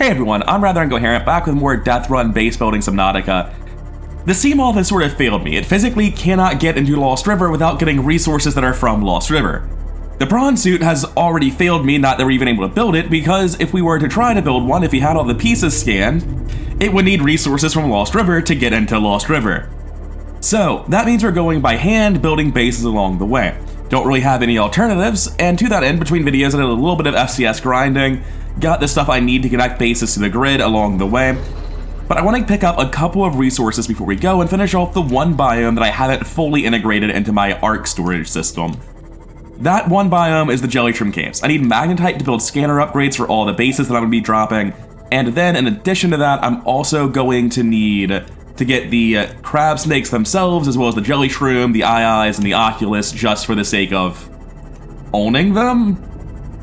Hey everyone, I'm Rather Incoherent, back with more Death Run base building Subnautica. The Seamoth has sort of failed me. It physically cannot get into Lost River without getting resources that are from Lost River. The Prawn Suit has already failed me, not that we're even able to build it, because if we were to try to build one, if we had all the pieces scanned, it would need resources from Lost River to get into Lost River. So, that means we're going by hand, building bases along the way. Don't really have any alternatives, and to that end, between videos I did a little bit of FCS grinding, got the stuff I need to connect bases to the grid along the way, but I want to pick up a couple of resources before we go and finish off the one biome that I haven't fully integrated into my ARK storage system. That one biome is the Jelly Shroom Caves. I need Magnetite to build scanner upgrades for all the bases that I'm going to be dropping, and then in addition to that, I'm also going to need to get the crab snakes themselves, as well as the Jelly Shroom, the Eye-Eyes, and the Oculus, just for the sake of owning them?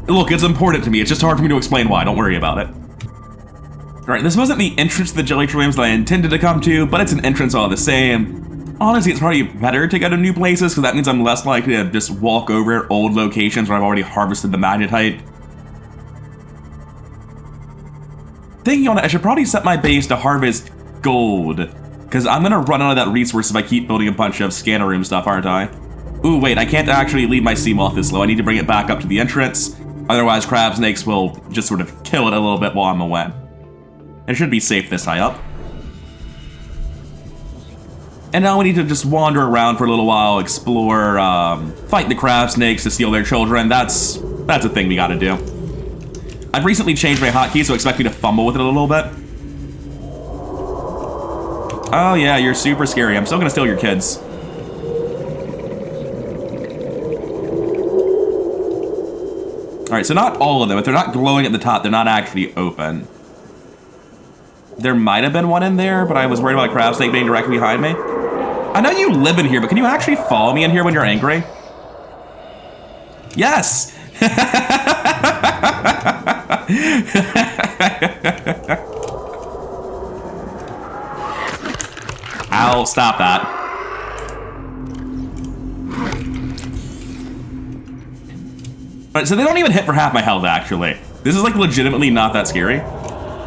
Look, it's important to me, it's just hard for me to explain why, don't worry about it. Alright, this wasn't the entrance to the Jelly Shrooms that I intended to come to, but it's an entrance all the same. Honestly, it's probably better to go to new places, because that means I'm less likely to just walk over old locations where I've already harvested the Magnetite. Thinking on it, I should probably set my base to harvest gold, because I'm going to run out of that resource if I keep building a bunch of scanner room stuff, aren't I? Ooh, wait, I can't actually leave my Seamoth this low. I need to bring it back up to the entrance. Otherwise, crab snakes will just sort of kill it a little bit while I'm away. It should be safe this high up. And now we need to just wander around for a little while, explore, fight the crab snakes to steal their children. That's a thing we gotta do. I've recently changed my hotkey, so expect me to fumble with it a little bit. Oh yeah, you're super scary. I'm still gonna steal your kids. Alright, so not all of them. If they're not glowing at the top, they're not actually open. There might have been one in there, but I was worried about a crab snake being directly behind me. I know you live in here, but can you actually follow me in here when you're angry? Yes! Ow, stop that. So they don't even hit for half my health, actually. This is, like, legitimately not that scary.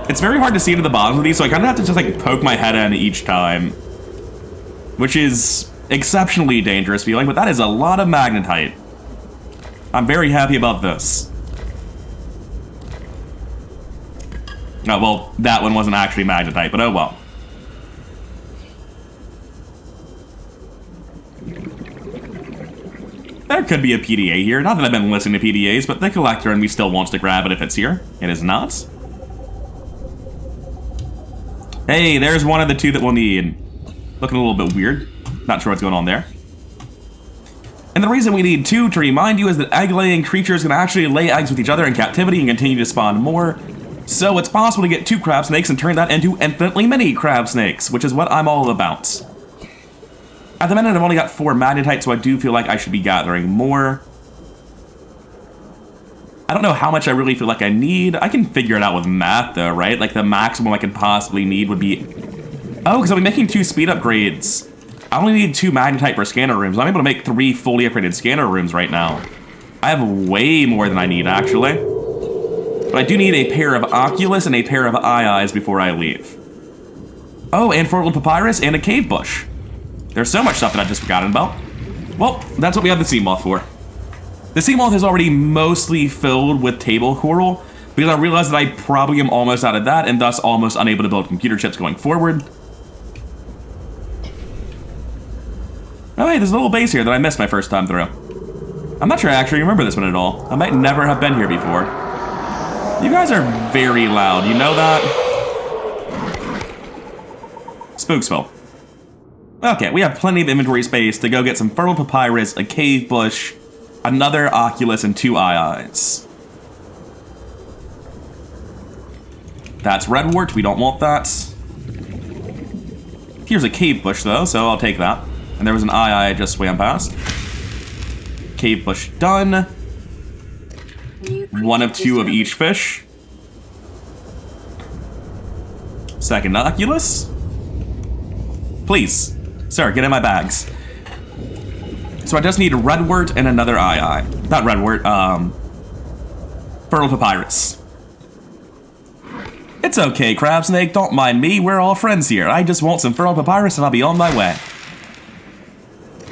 It's very hard to see into the bottom of these, so I kind of have to just, like, poke my head in each time. Which is exceptionally dangerous feeling, but that is a lot of Magnetite. I'm very happy about this. Oh, well, that one wasn't actually Magnetite, but oh well. There could be a PDA here. Not that I've been listening to PDAs, but the collector and me still wants to grab it if it's here. It is not. Hey, there's one of the two that we'll need. Looking a little bit weird. Not sure what's going on there. And the reason we need two, to remind you, is that egg-laying creatures can actually lay eggs with each other in captivity and continue to spawn more. So it's possible to get two crab snakes and turn that into infinitely many crab snakes, which is what I'm all about. At the minute, I've only got 4 Magnetite, so I do feel like I should be gathering more. I don't know how much I really feel like I need. I can figure it out with math, though, right? Like, the maximum I could possibly need would be... Oh, because I'll be making 2 speed upgrades. I only need 2 Magnetite per scanner rooms. I'm able to make 3 fully upgraded scanner rooms right now. I have way more than I need, actually. But I do need a pair of Oculus and a pair of Eye-Eyes before I leave. Oh, and fertile papyrus and a cave bush. There's so much stuff that I've just forgotten about. Well, that's what we have the Seamoth for. The Seamoth is already mostly filled with table coral, because I realized that I probably am almost out of that, and thus almost unable to build computer chips going forward. Oh hey, there's a little base here that I missed my first time through. I'm not sure I actually remember this one at all. I might never have been here before. You guys are very loud, you know that? Spooksville. Okay, we have plenty of inventory space to go get some fertile papyrus, a cave bush, another Oculus, and 2 Eye-Eyes. That's redwort, we don't want that. Here's a cave bush though, so I'll take that. And there was an Eye-Eye I just swam past. Cave bush done. 1 of 2 of each fish. Second Oculus. Please. Sir, get in my bags. So I just need a redwort and another Eye-Eye. Not redwort, fertile papyrus. It's okay, Crab Snake, don't mind me, we're all friends here. I just want some feral papyrus and I'll be on my way.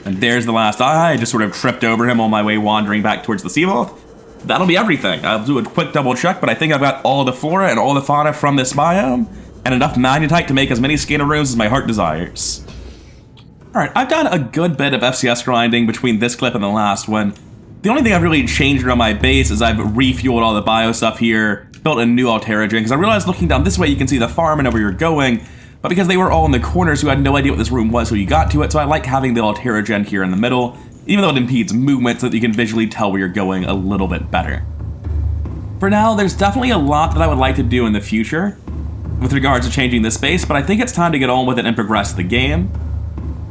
And there's the last eye. I just sort of tripped over him on my way wandering back towards the Seamoth. That'll be everything. I'll do a quick double check, but I think I've got all the flora and all the fauna from this biome, and enough magnetite to make as many scanner rooms as my heart desires. Alright, I've done a good bit of FCS grinding between this clip and the last one. The only thing I've really changed around my base is I've refueled all the bio stuff here, built a new Alteragen, because I realized looking down this way you can see the farm and know where you're going, but because they were all in the corners, you had no idea what this room was, so you got to it, so I like having the Alteragen here in the middle, even though it impedes movement so that you can visually tell where you're going a little bit better. For now, there's definitely a lot that I would like to do in the future with regards to changing this space, but I think it's time to get on with it and progress the game.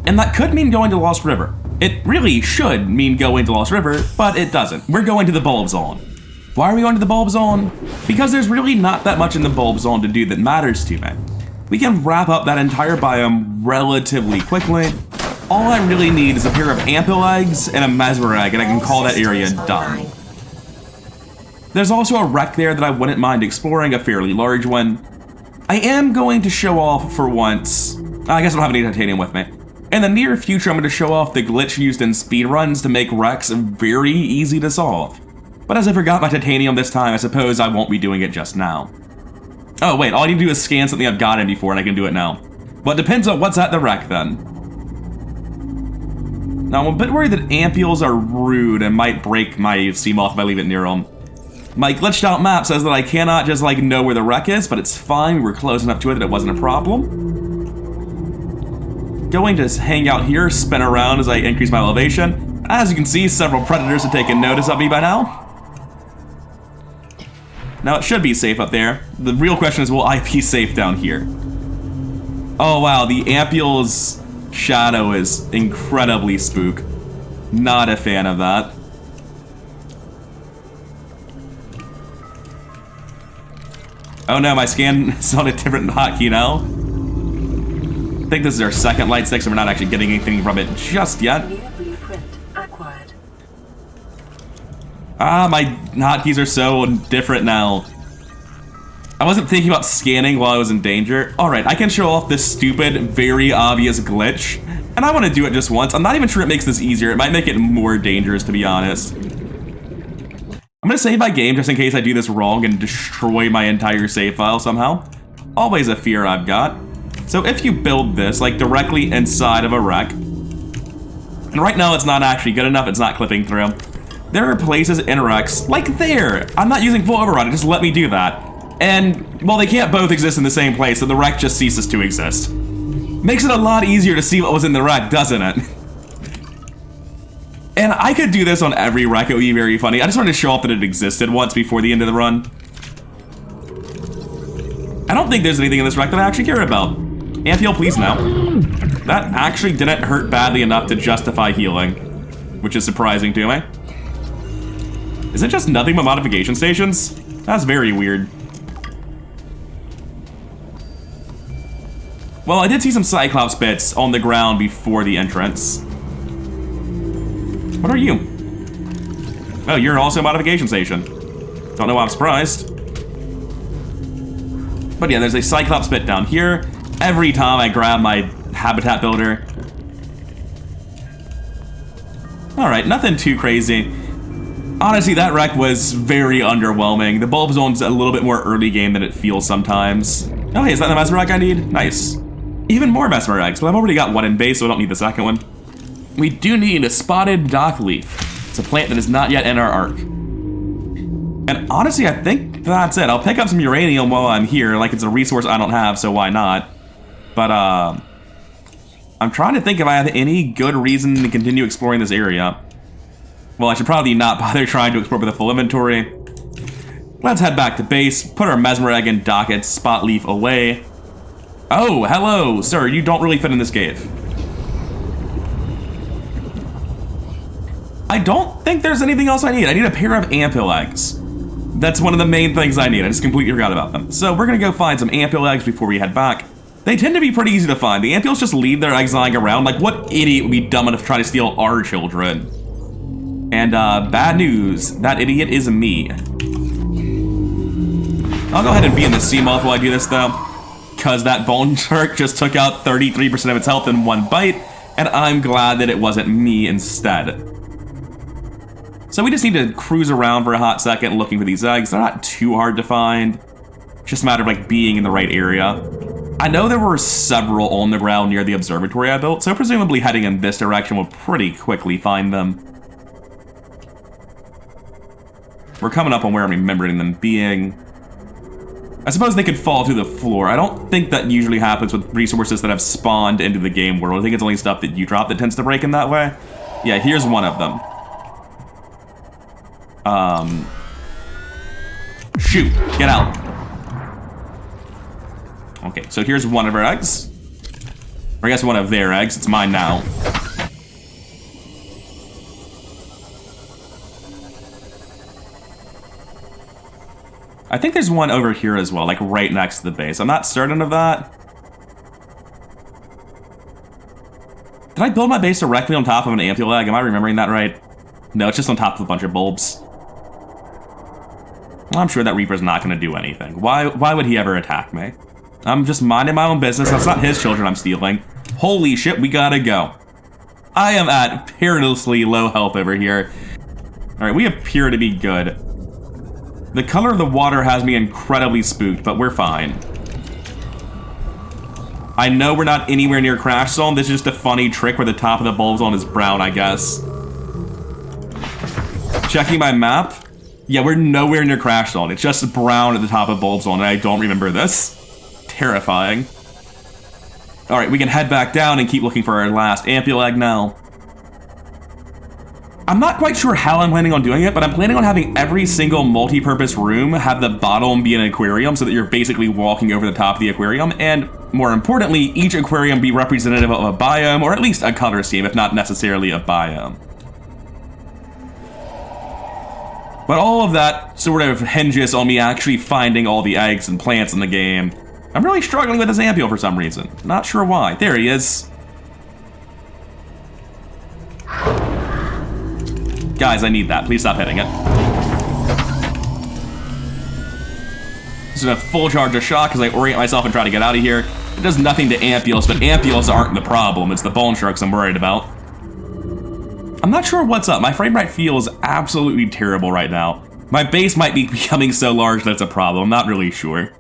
And that could mean going to Lost River. It really should mean going to Lost River, but it doesn't. We're going to the Bulb Zone. Why are we going to the Bulb Zone? Because there's really not that much in the Bulb Zone to do that matters to me. We can wrap up that entire biome relatively quickly. All I really need is a pair of Ampel eggs and a Mesmereg, and I can call that area done. There's also a wreck there that I wouldn't mind exploring, a fairly large one. I am going to show off for once. I guess I don't have any titanium with me. In the near future, I'm going to show off the glitch used in speedruns to make wrecks very easy to solve. But as I forgot my titanium this time, I suppose I won't be doing it just now. Oh wait, all I need to do is scan something I've gotten before and I can do it now. Well, it depends on what's at the wreck then. Now, I'm a bit worried that ampules are rude and might break my Seamoth if I leave it near them. My glitched out map says that I cannot just like know where the wreck is, but it's fine. We're close enough to it that it wasn't a problem. Going to hang out here, spin around as I increase my elevation. As you can see, several predators have taken notice of me by now. Now, it should be safe up there. The real question is, will I be safe down here? Oh wow, the ampule's shadow is incredibly spook. Not a fan of that. Oh no, my scan is on a different hotkey now. I think this is our second light stick, so we're not actually getting anything from it just yet. Ah, my hotkeys are so different now. I wasn't thinking about scanning while I was in danger. Alright, I can show off this stupid, very obvious glitch. And I want to do it just once. I'm not even sure it makes this easier. It might make it more dangerous, to be honest. I'm gonna save my game just in case I do this wrong and destroy my entire save file somehow. Always a fear I've got. So if you build this, like, directly inside of a wreck, and right now it's not actually good enough, it's not clipping through. There are places in wrecks, like there. I'm not using full override, just let me do that. And, well, they can't both exist in the same place, so the wreck just ceases to exist. Makes it a lot easier to see what was in the wreck, doesn't it? And I could do this on every wreck, it would be very funny. I just wanted to show off that it existed once before the end of the run. I don't think there's anything in this wreck that I actually care about. Ampule, please no. That actually didn't hurt badly enough to justify healing, which is surprising to me. Is it just nothing but modification stations? That's very weird. Well, I did see some Cyclops bits on the ground before the entrance. What are you? Oh, you're also a modification station. Don't know why I'm surprised. But yeah, there's a Cyclops bit down here. Every time I grab my habitat builder. Alright, nothing too crazy. Honestly, that wreck was very underwhelming. The Bulb Zone's a little bit more early game than it feels sometimes. Oh hey, is that the Mesmereg I need? Nice. Even more Mesmeregs, but I've already got one in base, so I don't need the second one. We do need a spotted dockleaf. It's a plant that is not yet in our arc. And honestly, I think that's it. I'll pick up some uranium while I'm here, like it's a resource I don't have, so why not? But, I'm trying to think if I have any good reason to continue exploring this area. Well, I should probably not bother trying to explore with a full inventory. Let's head back to base, put our Mesmereg and dock its spot leaf away. Oh, hello, sir, you don't really fit in this cave. I don't think there's anything else I need. I need a pair of Ampule eggs. That's one of the main things I need. I just completely forgot about them. So we're gonna go find some Ampule eggs before we head back. They tend to be pretty easy to find. The Ampules just leave their eggs lying around. Like, what idiot would be dumb enough to try to steal our children? And, bad news. That idiot is me. I'll go ahead and be in the sea moth while I do this, though, because that bone shark just took out 33% of its health in one bite, and I'm glad that it wasn't me instead. So we just need to cruise around for a hot second looking for these eggs. They're not too hard to find. It's just a matter of like being in the right area. I know there were several on the ground near the observatory I built, so presumably heading in this direction will pretty quickly find them. We're coming up on where I'm remembering them being. I suppose they could fall through the floor. I don't think that usually happens with resources that have spawned into the game world. I think it's only stuff that you drop that tends to break in that way. Yeah, here's one of them. Shoot, get out. Okay, so here's one of our eggs. Or I guess one of their eggs. It's mine now. I think there's one over here as well, like right next to the base. I'm not certain of that. Did I build my base directly on top of an ampule egg? Am I remembering that right? No, it's just on top of a bunch of bulbs. Well, I'm sure that Reaper's not going to do anything. Why would he ever attack me? I'm just minding my own business. That's not his children I'm stealing. Holy shit, we gotta go. I am at perilously low health over here. Alright, we appear to be good. The color of the water has me incredibly spooked, but we're fine. I know we're not anywhere near Crash Zone. This is just a funny trick where the top of the bulb zone is brown, I guess. Checking my map. Yeah, we're nowhere near Crash Zone. It's just brown at the top of bulb zone, and I don't remember this. Terrifying. Alright, we can head back down and keep looking for our last ampule egg now. I'm not quite sure how I'm planning on doing it, but I'm planning on having every single multi-purpose room have the bottom be an aquarium so that you're basically walking over the top of the aquarium, and more importantly, each aquarium be representative of a biome, or at least a color scheme, if not necessarily a biome. But all of that sort of hinges on me actually finding all the eggs and plants in the game. I'm really struggling with this ampule for some reason. Not sure why. There he is. Guys, I need that. Please stop hitting it. This is a full charge of shock as I orient myself and try to get out of here. It does nothing to ampules, but ampules aren't the problem. It's the bone sharks I'm worried about. I'm not sure what's up. My frame rate feels absolutely terrible right now. My base might be becoming so large that it's a problem. I'm not really sure.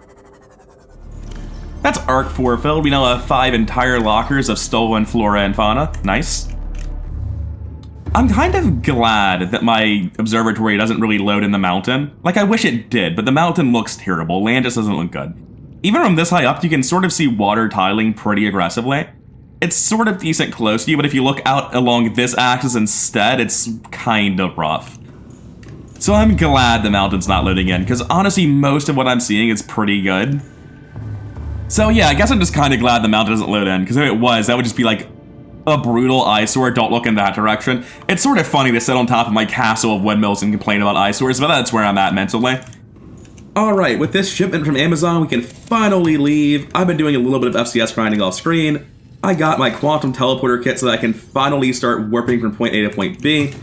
That's Arc 4 filled. We now have 5 entire lockers of stolen flora and fauna. Nice. I'm kind of glad that my observatory doesn't really load in the mountain. Like, I wish it did, but the mountain looks terrible. Land just doesn't look good. Even from this high up, you can sort of see water tiling pretty aggressively. It's sort of decent close to you, but if you look out along this axis instead, it's kind of rough. So I'm glad the mountain's not loading in, because honestly, most of what I'm seeing is pretty good. So yeah, I guess I'm just kind of glad the mountain doesn't load in, because if it was, that would just be like a brutal eyesore. Don't look in that direction. It's sort of funny to sit on top of my castle of windmills and complain about eyesores, but that's where I'm at mentally. Alright, with this shipment from Amazon, we can finally leave. I've been doing a little bit of FCS grinding off screen. I got my quantum teleporter kit so that I can finally start warping from point A to point B.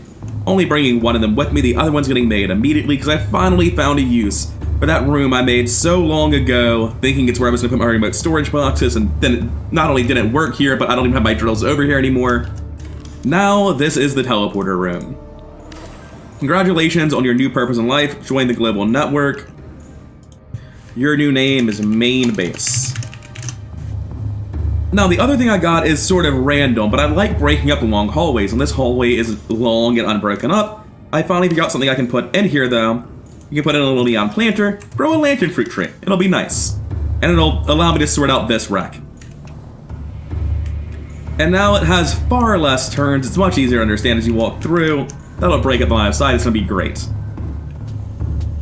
Only bringing one of them with me, the other one's getting made immediately because I finally found a use for that room I made so long ago, thinking it's where I was going to put my remote storage boxes, and then it not only didn't work here, but I don't even have my drills over here anymore. Now, this is the teleporter room. Congratulations on your new purpose in life. Join the global network. Your new name is Main Base. Now, the other thing I got is sort of random, but I like breaking up the long hallways, and this hallway is long and unbroken up. I finally figured out something I can put in here, though. You can put in a little neon planter, grow a lantern fruit tree. It'll be nice. And it'll allow me to sort out this wreck. And now it has far less turns. It's much easier to understand as you walk through. That'll break up the line of sight. It's gonna be great.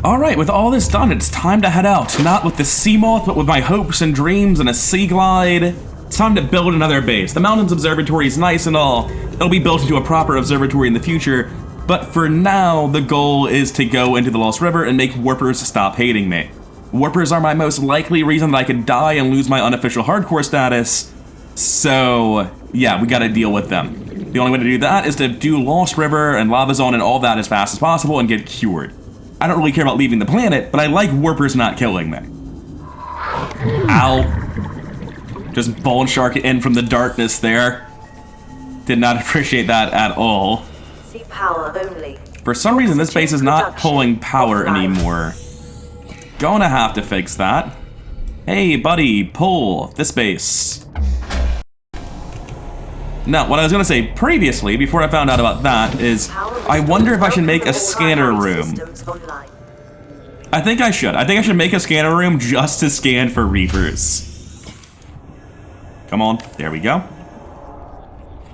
Alright, with all this done, it's time to head out. Not with the sea moth, but with my hopes and dreams and a sea glide. It's time to build another base. The Mountains Observatory is nice and all. It'll be built into a proper observatory in the future. But for now, the goal is to go into the Lost River and make warpers stop hating me. Warpers are my most likely reason that I could die and lose my unofficial hardcore status. So, yeah, we gotta deal with them. The only way to do that is to do Lost River and Lava Zone and all that as fast as possible and get cured. I don't really care about leaving the planet, but I like warpers not killing me. Ow. Just bone shark in from the darkness there. Did not appreciate that at all. See power only. For some reason, this base is not pulling power anymore. Gonna have to fix that. Hey, buddy, pull this base. Now, what I was gonna say previously, before I found out about that, is I wonder if I should make a scanner room. I think I should. I think I should make a scanner room just to scan for Reapers. Come on, there we go.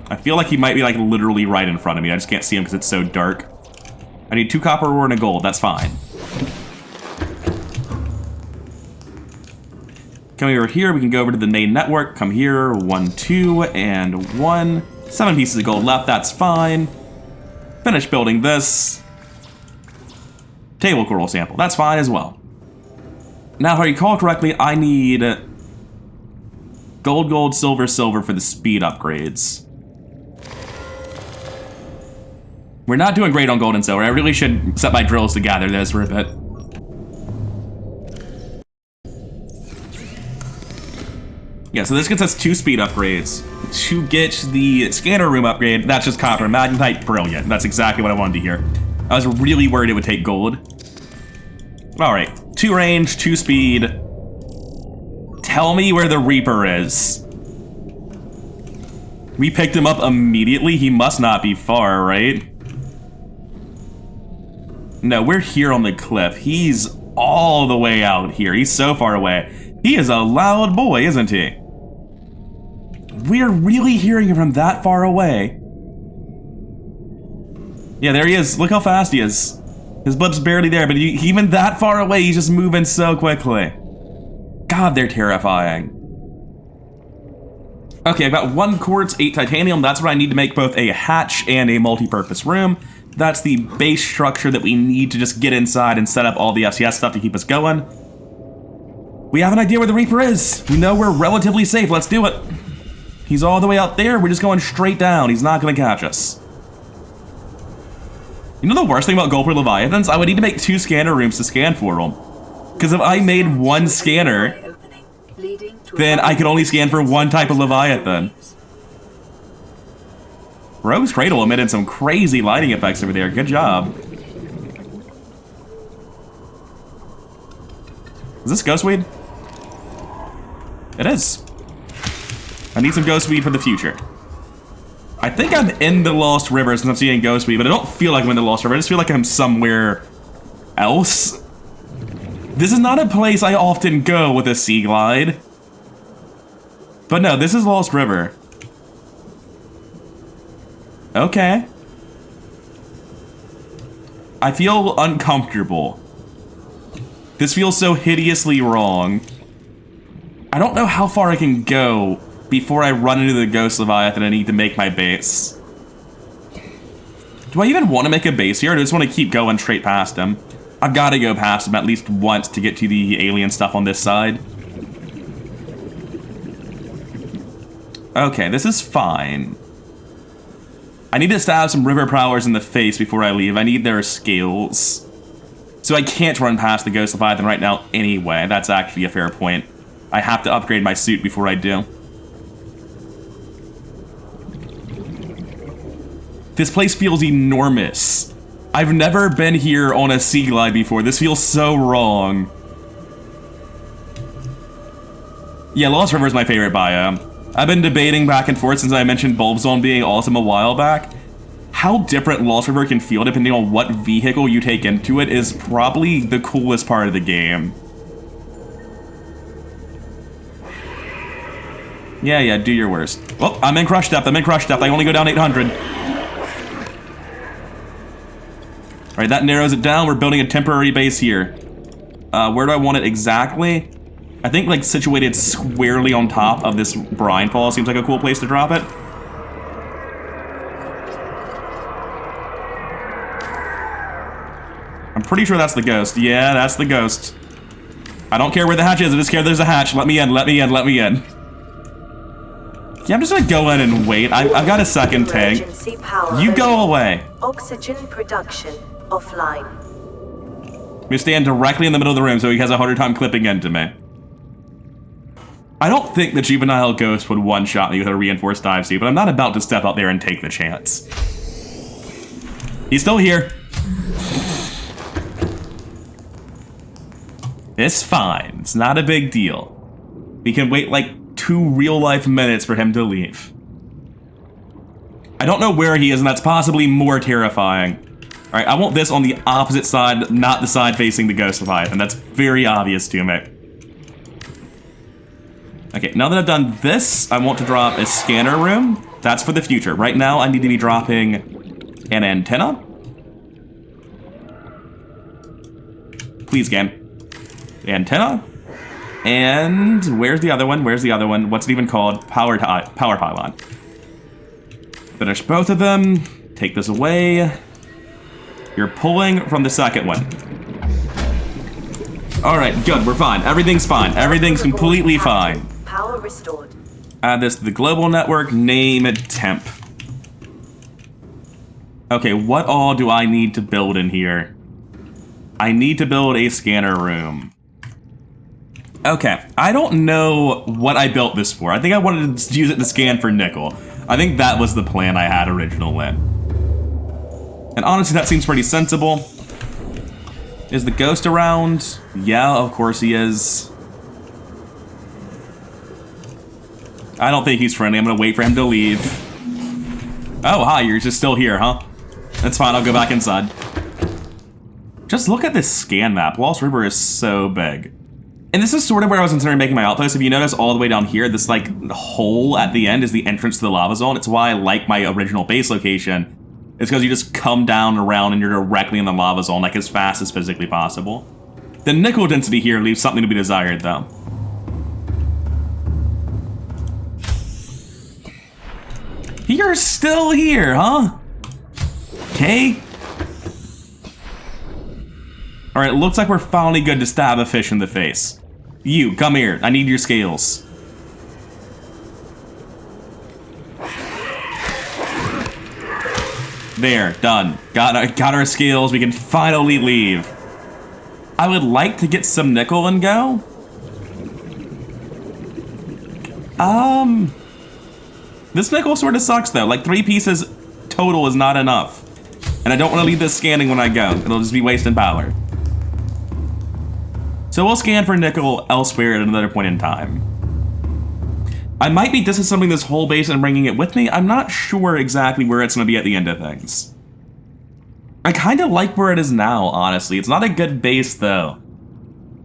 I feel like he might be like literally right in front of me. I just can't see him because it's so dark. I need 2 copper ore and a gold, that's fine. Coming over here, we can go over to the main network. Come here, 1, 2, and 1. 7 pieces of gold left, that's fine. Finish building this. Table coral sample, that's fine as well. Now, if I recall correctly, I need gold, gold, silver, silver for the speed upgrades. We're not doing great on gold and silver. I really should set my drills to gather this for a bit. Yeah, so this gets us 2 speed upgrades. To get the scanner room upgrade, that's just copper and magnetite. Brilliant. That's exactly what I wanted to hear. I was really worried it would take gold. Alright, 2 range, 2 speed. Tell me where the Reaper is. We picked him up immediately. He must not be far, right? No, we're here on the cliff. He's all the way out here. He's so far away. He is a loud boy, isn't he? We're really hearing him from that far away. Yeah, there he is. Look how fast he is. His blip's barely there, but even that far away, he's just moving so quickly. God, they're terrifying. Okay, I've got 1 quartz, 8 titanium. That's what I need to make both a hatch and a multi-purpose room. That's the base structure that we need to just get inside and set up all the FCS stuff to keep us going. We have an idea where the Reaper is. We know we're relatively safe. Let's do it. He's all the way out there. We're just going straight down. He's not going to catch us. You know the worst thing about Goldblum Leviathans? I would need to make 2 scanner rooms to scan for them. Because if I made 1 scanner, then I could only scan for 1 type of Leviathan. Rogue's Cradle emitted some crazy lighting effects over there. Good job. Is this ghostweed? It is. I need some ghostweed for the future. I think I'm in the Lost River since I'm seeing ghostweed, but I don't feel like I'm in the Lost River. I just feel like I'm somewhere else. This is not a place I often go with a Sea Glide. But no, this is Lost River. Okay. I feel uncomfortable. This feels so hideously wrong. I don't know how far I can go before I run into the Ghost Leviathan and I need to make my base. Do I even want to make a base here, or do I just want to keep going straight past him? I've got to go past him at least once to get to the alien stuff on this side. Okay, this is fine. I need to stab some river prowlers in the face before I leave. I need their scales. So I can't run past the Ghost Leviathan right now anyway. That's actually a fair point. I have to upgrade my suit before I do. This place feels enormous. I've never been here on a Sea Glide before. This feels so wrong. Yeah, Lost River is my favorite biome. I've been debating back and forth since I mentioned Bulb Zone being awesome a while back. How different Lost River can feel depending on what vehicle you take into it is probably the coolest part of the game. Yeah, do your worst. Well, I'm in crush depth, I only go down 800. Alright, that narrows it down. We're building a temporary base here. Where do I want it exactly? I think, like, situated squarely on top of this brine fall seems like a cool place to drop it. I'm pretty sure that's the ghost. Yeah, that's the ghost. I don't care where the hatch is. I just care there's a hatch. Let me in, let me in, let me in. Yeah, I'm just gonna go in and wait. I've got a second tank. You go away. Oxygen production offline. We stand directly in the middle of the room so he has a harder time clipping into me. I don't think the Juvenile Ghost would one-shot me with a reinforced dive suit, but I'm not about to step out there and take the chance. He's still here. It's fine. It's not a big deal. We can wait like 2 real-life minutes for him to leave. I don't know where he is, and that's possibly more terrifying. Alright, I want this on the opposite side, not the side facing the Ghost Leviathan. That's very obvious to me. Okay, now that I've done this, I want to drop a scanner room. That's for the future. Right now, I need to be dropping an antenna. Please, game. Antenna. And where's the other one? Where's the other one? What's it even called? Power pylon. Finish both of them. Take this away. You're pulling from the second one. Alright, good, we're fine. Everything's fine. Everything's completely fine. Power restored. Add this to the global network, name it temp. Okay, what all do I need to build in here? I need to build a scanner room. Okay, I don't know what I built this for. I think I wanted to use it to scan for nickel. I think that was the plan I had originally. And honestly, that seems pretty sensible. Is the ghost around? Yeah, of course he is. I don't think he's friendly. I'm gonna wait for him to leave. Oh, hi, you're just still here, huh? That's fine, I'll go back inside. Just look at this scan map. Lost River is so big. And this is sort of where I was considering making my outpost. If you notice all the way down here, this like hole at the end is the entrance to the lava zone. It's why I like my original base location. It's because you just come down around and you're directly in the lava zone like as fast as physically possible. The nickel density here leaves something to be desired though. You're still here, huh? Okay. Alright, looks like we're finally good to stab a fish in the face. You, come here. I need your scales. There, done. Got our scales. We can finally leave. I would like to get some nickel and go. This nickel sort of sucks though. Like 3 pieces total is not enough. And I don't want to leave this scanning when I go. It'll just be wasting power. So we'll scan for nickel elsewhere at another point in time. I might be disassembling this whole base and bringing it with me. I'm not sure exactly where it's going to be at the end of things. I kind of like where it is now, honestly. It's not a good base, though.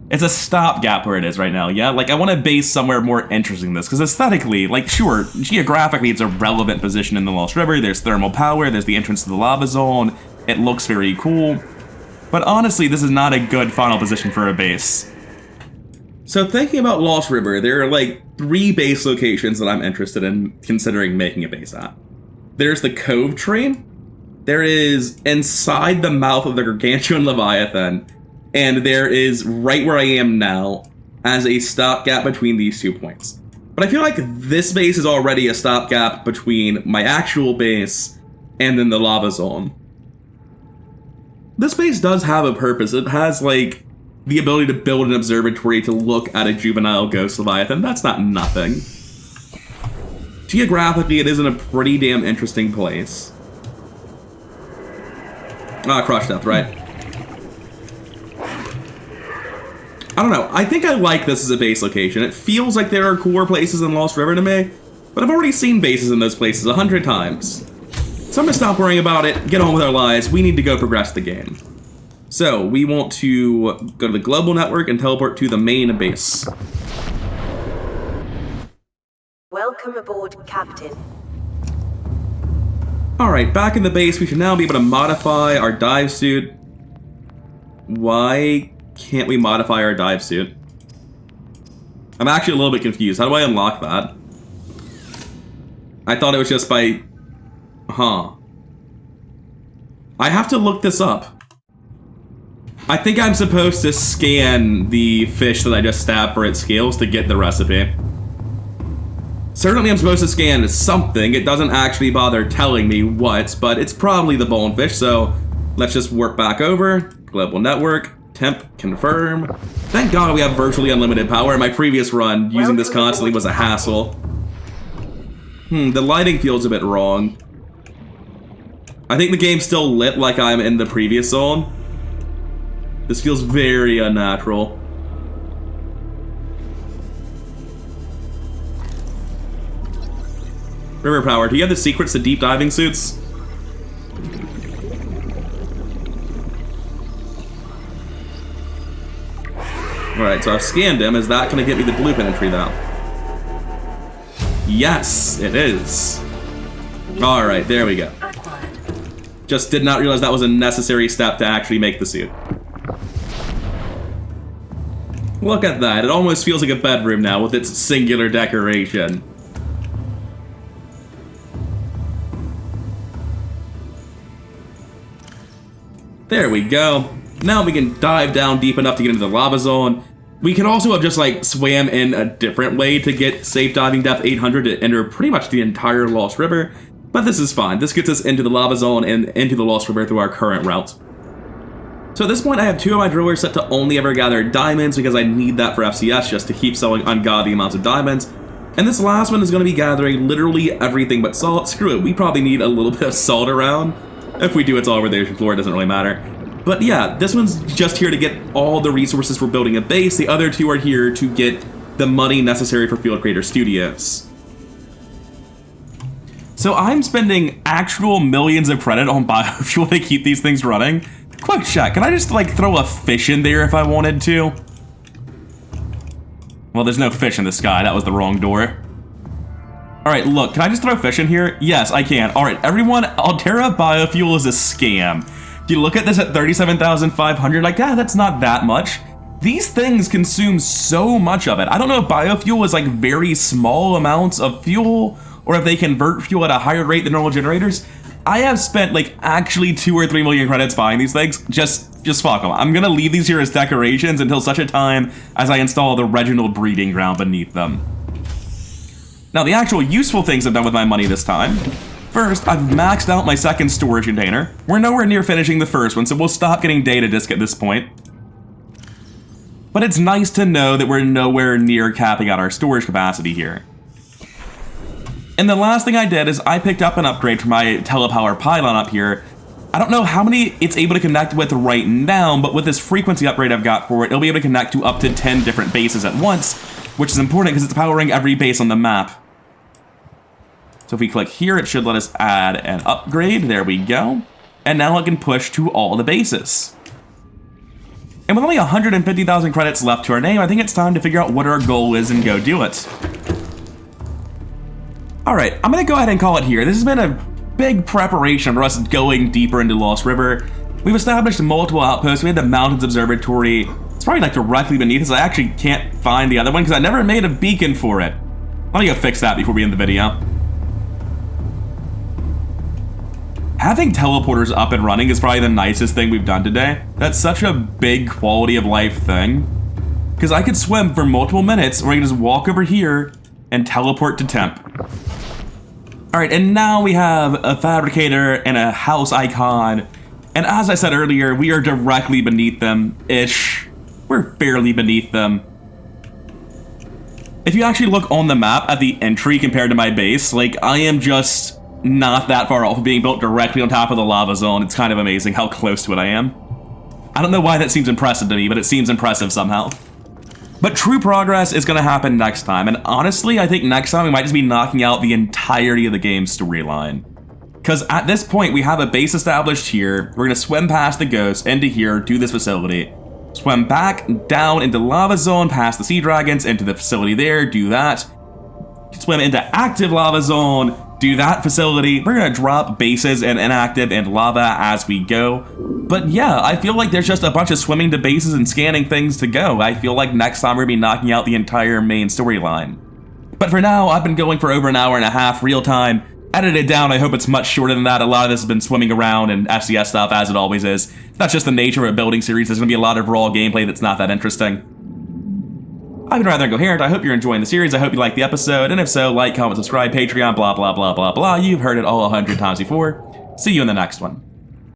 It's a stopgap where it is right now, yeah? Like, I want a base somewhere more interesting than this, because aesthetically, like, sure, geographically, it's a relevant position in the Lost River. There's thermal power, there's the entrance to the lava zone. It looks very cool. But honestly, this is not a good final position for a base. So thinking about Lost River, there are like 3 base locations that I'm interested in considering making a base at. There's the Cove Tree. There is inside the mouth of the Gargantuan Leviathan. And there is right where I am now as a stopgap between these 2 points. But I feel like this base is already a stopgap between my actual base and then the lava zone. This base does have a purpose. It has, like, the ability to build an observatory to look at a juvenile ghost Leviathan. That's not nothing. Geographically, it is in a pretty damn interesting place. Ah, Crush Death, right. I don't know. I think I like this as a base location. It feels like there are cooler places in Lost River to me, but I've already seen bases in those places 100 times. So I'm gonna stop worrying about it, get on with our lives. We need to go progress the game. So we want to go to the global network and teleport to the main base. Welcome aboard, Captain. Alright, back in the base, we should now be able to modify our dive suit. Why can't we modify our dive suit? I'm actually a little bit confused. How do I unlock that? I thought it was just by... Huh. I have to look this up. I think I'm supposed to scan the fish that I just stabbed for its scales to get the recipe. Certainly I'm supposed to scan something. It doesn't actually bother telling me what, but it's probably the bonefish, so let's just warp back over. Global network. Temp, confirm. Thank God we have virtually unlimited power. My previous run, using this constantly was a hassle. The lighting feels a bit wrong. I think the game's still lit like I'm in the previous zone. This feels very unnatural. River Power, do you have the secrets to deep diving suits? Alright, so I've scanned him. Is that going to get me the blueprint entry, though? Yes, it is. Alright, there we go. Just did not realize that was a necessary step to actually make the suit. Look at that. It almost feels like a bedroom now with its singular decoration. There we go. Now we can dive down deep enough to get into the lava zone. We could also have just like swam in a different way to get safe diving depth 800 to enter pretty much the entire Lost River, but this is fine. This gets us into the lava zone and into the Lost River through our current route. So at this point I have 2 of my drillers set to only ever gather diamonds because I need that for FCS just to keep selling ungodly amounts of diamonds. And this last one is going to be gathering literally everything but salt. Screw it, we probably need a little bit of salt around. If we do, it's all over the ocean floor, it doesn't really matter. But yeah, this one's just here to get all the resources for building a base. The other 2 are here to get the money necessary for Field Creator Studios. So I'm spending actual millions of credit on biofuel to keep these things running. Quick check, can I just like throw a fish in there if I wanted to? Well, there's no fish in the sky, that was the wrong door. Alright, look, can I just throw fish in here? Yes, I can. Alright, everyone, Alterra Biofuel is a scam. Do you look at this at 37,500? Like, yeah, that's not that much. These things consume so much of it. I don't know if biofuel is like very small amounts of fuel, or if they convert fuel at a higher rate than normal generators. I have spent like actually 2 or 3 million credits buying these things. Just fuck them. I'm gonna leave these here as decorations until such a time as I install the Reginald breeding ground beneath them. Now, the actual useful things I've done with my money this time. First, I've maxed out my second storage container. We're nowhere near finishing the first one, so we'll stop getting data disk at this point. But it's nice to know that we're nowhere near capping out our storage capacity here. And the last thing I did is I picked up an upgrade for my telepower pylon up here. I don't know how many it's able to connect with right now, but with this frequency upgrade I've got for it, it'll be able to connect to up to 10 different bases at once, which is important because it's powering every base on the map. So if we click here, it should let us add an upgrade. There we go. And now it can push to all the bases. And with only 150,000 credits left to our name, I think it's time to figure out what our goal is and go do it. Alright, I'm going to go ahead and call it here. This has been a big preparation for us going deeper into Lost River. We've established multiple outposts. We had the Mountains Observatory. It's probably like directly beneath us. I actually can't find the other one because I never made a beacon for it. Let me go fix that before we end the video. Having teleporters up and running is probably the nicest thing we've done today. That's such a big quality of life thing. Because I could swim for multiple minutes, or I can just walk over here and teleport to temp. Alright, and now we have a fabricator and a house icon. And as I said earlier, we are directly beneath them-ish. We're fairly beneath them. If you actually look on the map at the entry compared to my base, like, I am just not that far off of being built directly on top of the lava zone. It's kind of amazing how close to it I am. I don't know why that seems impressive to me, but it seems impressive somehow. But true progress is going to happen next time, and honestly, I think next time we might just be knocking out the entirety of the game's storyline. Because at this point, we have a base established here, we're going to swim past the ghost, into here, do this facility. Swim back, down into lava zone, past the sea dragons, into the facility there, do that. Swim into active lava zone, do that facility. We're gonna drop bases and inactive and lava as we go. But yeah, I feel like there's just a bunch of swimming to bases and scanning things to go. I feel like next time we're gonna be knocking out the entire main storyline. But for now, I've been going for over an hour and a half real time. Edited down, I hope it's much shorter than that. A lot of this has been swimming around and FCS stuff, as it always is. That's just the nature of a building series. There's gonna be a lot of raw gameplay that's not that interesting. I've been Rather Incoherent. I hope you're enjoying the series. I hope you liked the episode. And if so, like, comment, subscribe, Patreon, blah, blah, blah, blah, blah. You've heard it all 100 times before. See you in the next one.